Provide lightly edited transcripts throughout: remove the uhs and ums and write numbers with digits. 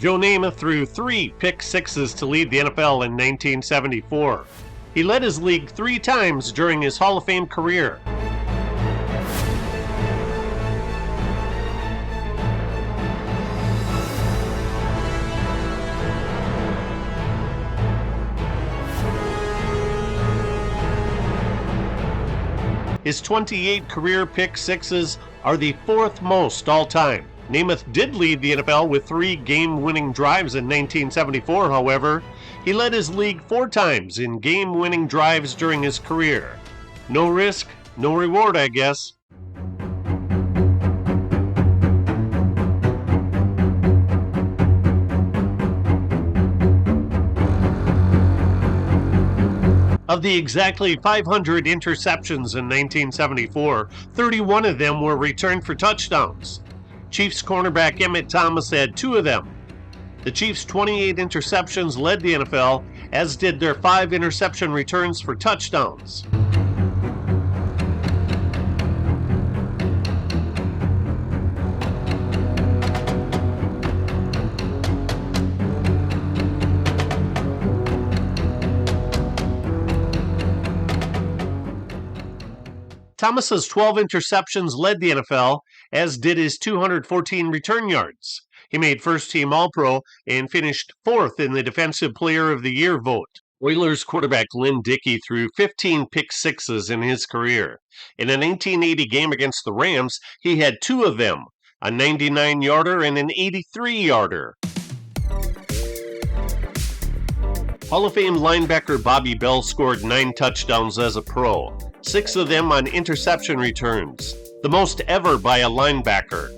Joe Namath threw 3 pick sixes to lead the NFL in 1974. He led his league 3 times during his Hall of Fame career. His 28 career pick sixes are the 4th most all-time. Namath did lead the NFL with 3 game-winning drives in 1974, however. He led his league 4 times in game-winning drives during his career. No risk, no reward, I guess. Of the exactly 500 interceptions in 1974, 31 of them were returned for touchdowns. Chiefs cornerback Emmitt Thomas had 2 of them. The Chiefs' 28 interceptions led the NFL, as did their 5 interception returns for touchdowns. Thomas's 12 interceptions led the NFL, as did his 214 return yards. He made first-team All-Pro and finished 4th in the Defensive Player of the Year vote. Oilers quarterback Lynn Dickey threw 15 pick sixes in his career. In a 1980 game against the Rams, he had 2 of them, a 99-yarder and an 83-yarder. Hall of Fame linebacker Bobby Bell scored 9 touchdowns as a pro, 6 of them on interception returns, the most ever by a linebacker.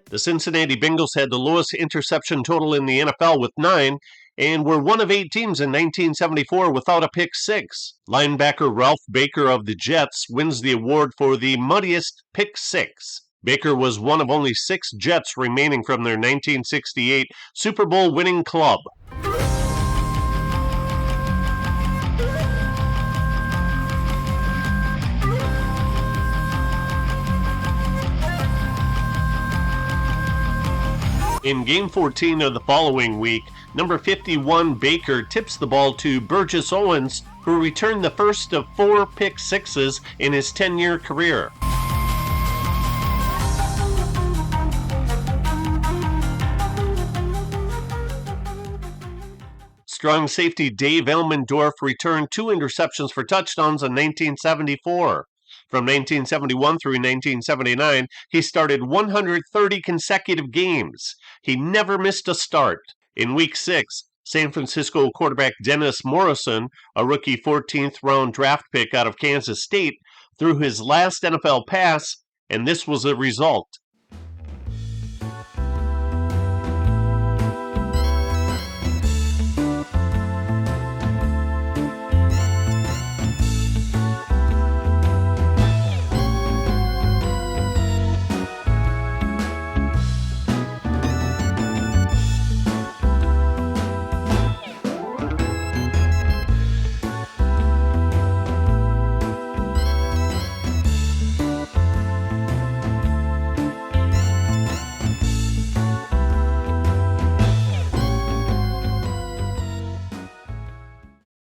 The Cincinnati Bengals had the lowest interception total in the NFL with 9, and were one of 8 teams in 1974 without a pick 6. Linebacker Ralph Baker of the Jets wins the award for the muddiest pick 6. Baker was one of only 6 Jets remaining from their 1968 Super Bowl winning club. In Game 14 of the following week, number 51 Baker tips the ball to Burgess Owens, who returned the first of 4 pick sixes in his 10-year career. Strong safety Dave Elmendorf returned 2 interceptions for touchdowns in 1974. From 1971 through 1979, he started 130 consecutive games. He never missed a start. In Week 6, San Francisco quarterback Dennis Morrison, a rookie 14th round draft pick out of Kansas State, threw his last NFL pass, and this was the result.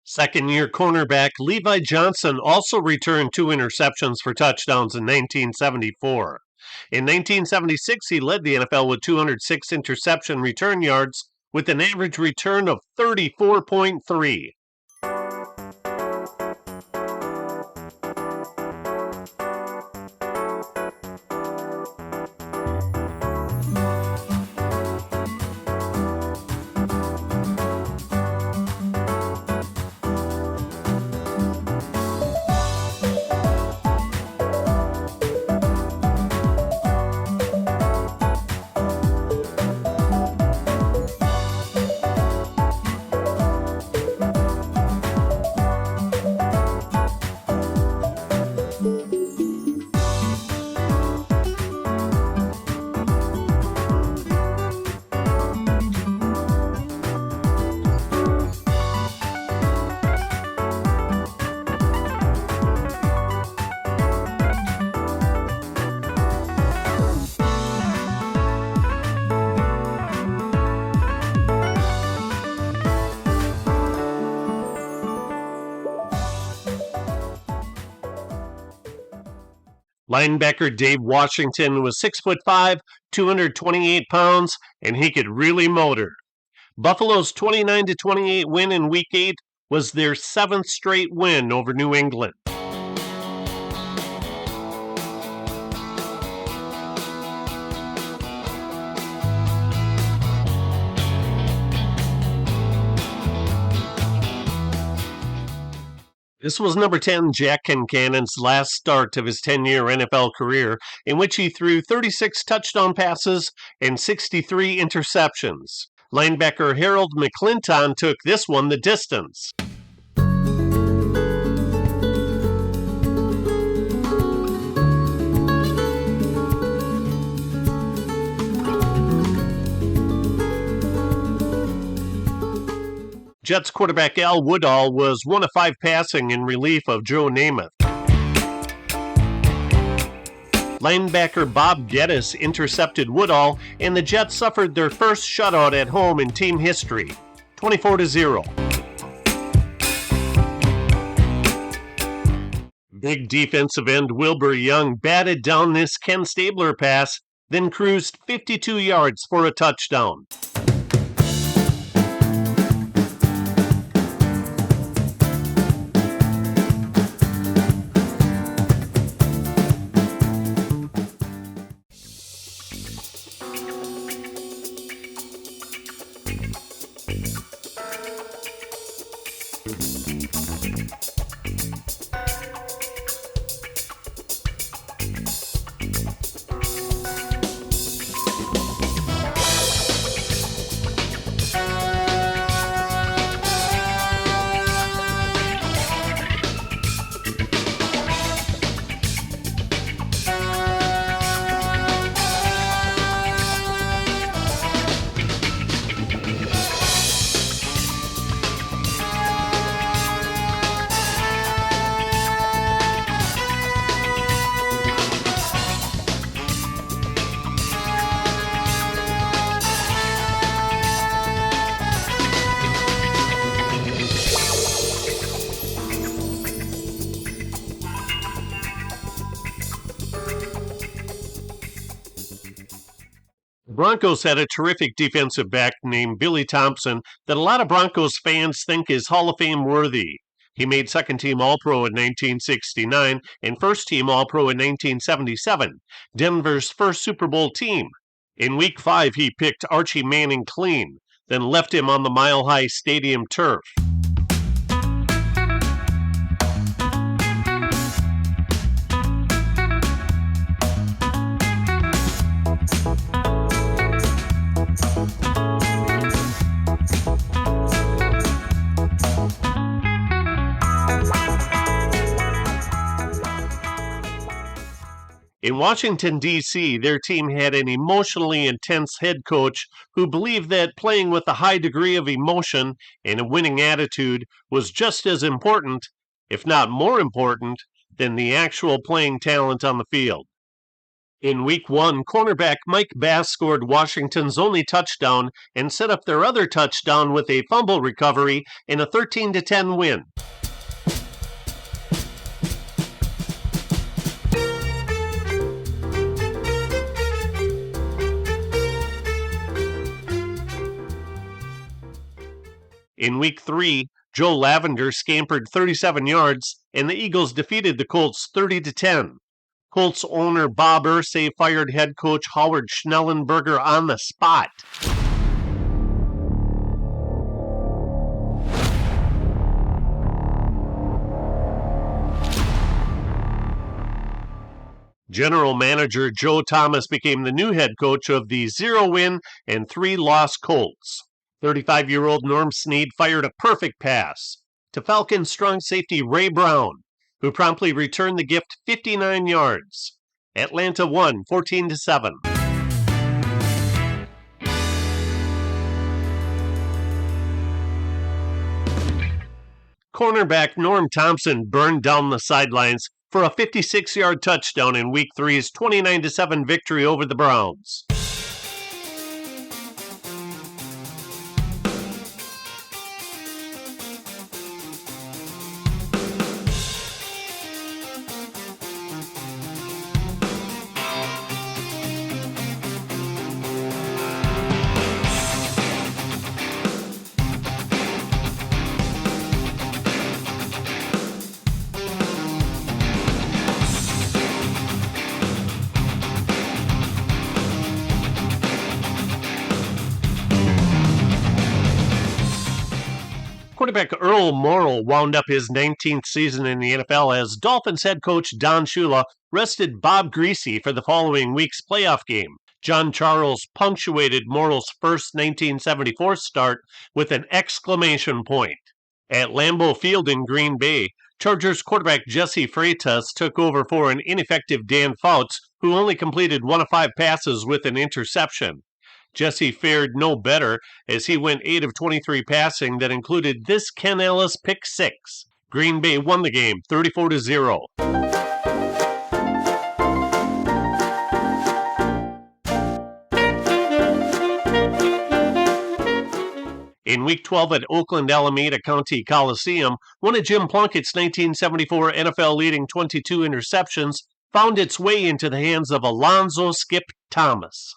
Second-year cornerback Levi Johnson also returned 2 interceptions for touchdowns in 1974. In 1976, he led the NFL with 206 interception return yards with an average return of 34.3. Linebacker Dave Washington was 6'5", 228 pounds, and he could really motor. Buffalo's 29-28 win in Week 8 was their 7th straight win over New England. This was number 10 Jack Concannon's last start of his 10-year NFL career, in which he threw 36 touchdown passes and 63 interceptions. Linebacker Harold McClinton took this one the distance. Jets quarterback Al Woodall was 1 of 5 passing in relief of Joe Namath. Linebacker Bob Geddes intercepted Woodall, and the Jets suffered their first shutout at home in team history, 24-0. Big defensive end Wilbur Young batted down this Ken Stabler pass, then cruised 52 yards for a touchdown. The Broncos had a terrific defensive back named Billy Thompson that a lot of Broncos fans think is Hall of Fame worthy. He made second-team All-Pro in 1969 and first-team All-Pro in 1977, Denver's first Super Bowl team. In Week 5, he picked Archie Manning clean, then left him on the Mile High Stadium turf. In Washington, D.C., their team had an emotionally intense head coach who believed that playing with a high degree of emotion and a winning attitude was just as important, if not more important, than the actual playing talent on the field. In Week 1, cornerback Mike Bass scored Washington's only touchdown and set up their other touchdown with a fumble recovery in a 13-10 win. In Week 3, Joe Lavender scampered 37 yards, and the Eagles defeated the Colts 30-10. Colts owner Bob Irsay fired head coach Howard Schnellenberger on the spot. General manager Joe Thomas became the new head coach of the 0-win and 3-loss Colts. 35-year-old Norm Snead fired a perfect pass to Falcons strong safety Ray Brown, who promptly returned the gift 59 yards. Atlanta won 14-7. Cornerback Norm Thompson burned down the sidelines for a 56-yard touchdown in Week 3's 29-7 victory over the Browns. Quarterback Earl Morrall wound up his 19th season in the NFL as Dolphins head coach Don Shula rested Bob Greasy for the following week's playoff game. John Charles punctuated Morrall's first 1974 start with an exclamation point. At Lambeau Field in Green Bay, Chargers quarterback Jesse Freitas took over for an ineffective Dan Fouts, who only completed 1 of 5 passes with an interception. Jesse fared no better as he went 8 of 23 passing that included this Ken Ellis pick 6. Green Bay won the game 34-0. In Week 12 at Oakland Alameda County Coliseum, one of Jim Plunkett's 1974 NFL leading 22 interceptions found its way into the hands of Alonzo Skip Thomas.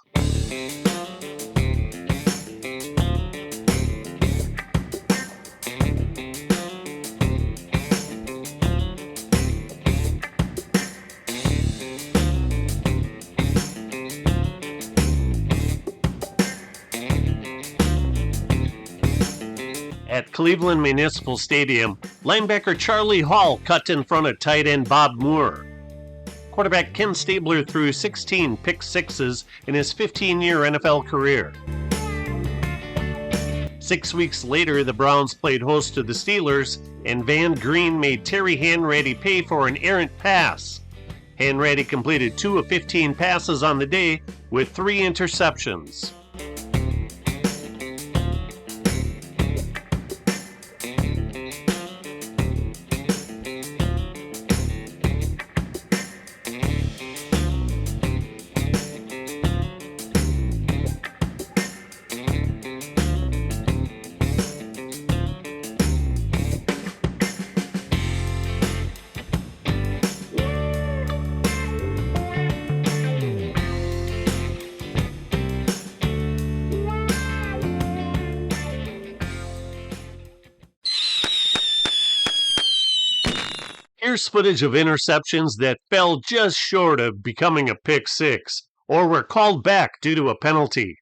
At Cleveland Municipal Stadium, linebacker Charlie Hall cut in front of tight end Bob Moore. Quarterback Ken Stabler threw 16 pick 6's in his 15-year NFL career. 6 weeks later, the Browns played host to the Steelers, and Van Green made Terry Hanratty pay for an errant pass. Hanratty completed 2 of 15 passes on the day with 3 interceptions. Here's footage of interceptions that fell just short of becoming a pick 6, or were called back due to a penalty.